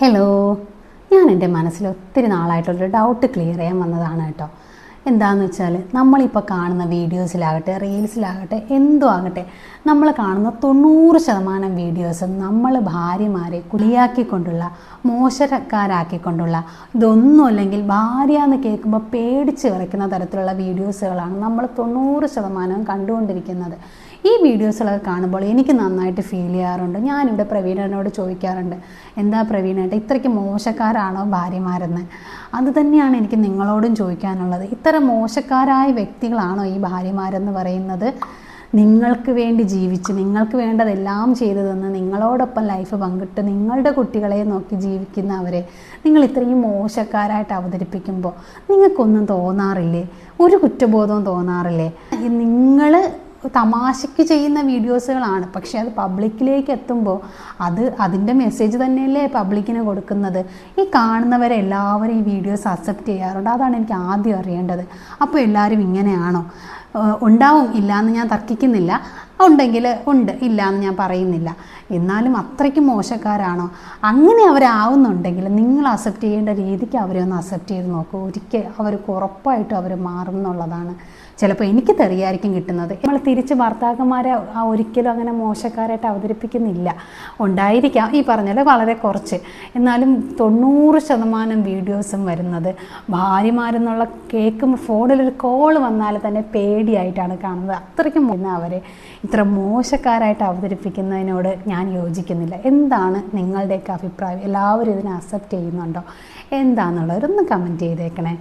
Hello, ഞാൻ എൻ്റെ മനസ്സിൽ ഒത്തിരി നാളായിട്ടൊരു ഡൗട്ട് ക്ലിയർ ചെയ്യാൻ വന്നതാണ് കേട്ടോ. എന്താണെന്ന് വെച്ചാൽ നമ്മളിപ്പോൾ കാണുന്ന വീഡിയോസിലാകട്ടെ റീൽസിലാകട്ടെ എന്തും ആകട്ടെ, നമ്മൾ കാണുന്ന 90% വീഡിയോസും നമ്മൾ ഭാര്യമാരെ കുളിയാക്കിക്കൊണ്ടുള്ള, മോശക്കാരാക്കിക്കൊണ്ടുള്ള, ഇതൊന്നും അല്ലെങ്കിൽ ഭാര്യ എന്ന് കേൾക്കുമ്പോൾ പേടിച്ച് വിറയ്ക്കുന്ന തരത്തിലുള്ള വീഡിയോസുകളാണ് നമ്മൾ 90% കണ്ടുകൊണ്ടിരിക്കുന്നത്. ഈ വീഡിയോസുകളൊക്കെ കാണുമ്പോൾ എനിക്ക് നന്നായിട്ട് ഫീൽ ചെയ്യാറുണ്ട്. ഞാനിവിടെ പ്രവീണനോട് ചോദിക്കാറുണ്ട്, എന്താ പ്രവീണേട്ട ഇത്രയ്ക്ക് മോശക്കാരാണോ ഭാര്യമാരെന്ന്. അത് തന്നെയാണ് എനിക്ക് നിങ്ങളോടും ചോദിക്കാനുള്ളത്. ഇത്തരം മോശക്കാരായ വ്യക്തികളാണോ ഈ ഭാര്യമാരെന്ന് പറയുന്നത്? നിങ്ങൾക്ക് വേണ്ടി ജീവിച്ച്, നിങ്ങൾക്ക് വേണ്ടതെല്ലാം ചെയ്തു തന്ന്, നിങ്ങളോടൊപ്പം ലൈഫ് പങ്കിട്ട്, നിങ്ങളുടെ കുട്ടികളെ നോക്കി ജീവിക്കുന്നവരെ നിങ്ങൾ ഇത്രയും മോശക്കാരായിട്ട് അവതരിപ്പിക്കുമ്പോൾ നിങ്ങൾക്കൊന്നും തോന്നാറില്ലേ? ഒരു കുറ്റബോധവും തോന്നാറില്ലേ? നിങ്ങൾ തമാശയ്ക്ക് ചെയ്യുന്ന വീഡിയോസുകളാണ്, പക്ഷേ അത് പബ്ലിക്കിലേക്ക് എത്തുമ്പോൾ അതിൻ്റെ മെസ്സേജ് തന്നെയല്ലേ പബ്ലിക്കിന് കൊടുക്കുന്നത്. ഈ കാണുന്നവരെല്ലാവരും ഈ വീഡിയോസ് അക്സെപ്റ്റ് ചെയ്യാറുണ്ട്. അതാണ് എനിക്ക് ആദ്യം അറിയേണ്ടത്. അപ്പോൾ എല്ലാവരും ഇങ്ങനെയാണോ? ഉണ്ടാവും, ഇല്ലയെന്ന് ഞാൻ തർക്കിക്കുന്നില്ല. ഉണ്ടെങ്കിൽ ഉണ്ട്, ഇല്ലയെന്ന് ഞാൻ പറയുന്നില്ല. എന്നാലും അത്രയ്ക്ക് മോശക്കാരാണോ? അങ്ങനെ അവരാവുന്നുണ്ടെങ്കിൽ നിങ്ങൾ അക്സെപ്റ്റ് ചെയ്യേണ്ട രീതിക്ക് അവരെ ഒന്ന് അക്സെപ്റ്റ് ചെയ്ത് നോക്കൂ. ഒരിക്കൽ അവർക്ക് ഉറപ്പായിട്ടും അവർ മാറും എന്നുള്ളതാണ്. ചിലപ്പോൾ എനിക്ക് തെറിയായിരിക്കും കിട്ടുന്നത്. നമ്മൾ തിരിച്ച് ഭർത്താക്കന്മാരെ ഒരിക്കലും അങ്ങനെ മോശക്കാരായിട്ട് അവതരിപ്പിക്കുന്നില്ല. ഉണ്ടായിരിക്കാം, ഈ പറഞ്ഞാൽ വളരെ കുറച്ച്. എന്നാലും 90% വീഡിയോസും വരുന്നത് ഭാര്യമാരെന്നുള്ള കേൾക്കുമ്പോൾ ഫോണിലൊരു കോൾ വന്നാൽ തന്നെ പേടിയായിട്ടാണ് കാണുന്നത്. അത്രയ്ക്കും അവരെ ഇത്ര മോശക്കാരായിട്ട് അവതരിപ്പിക്കുന്നതിനോട് ഞാൻ യോജിക്കുന്നില്ല. എന്താണ് നിങ്ങളുടെയൊക്കെ അഭിപ്രായം? എല്ലാവരും ഇതിനെ അക്സെപ്റ്റ് ചെയ്യുന്നുണ്ടോ? എന്താണെന്നുള്ളവരൊന്ന് കമൻറ്റ് ചെയ്തേക്കണേ.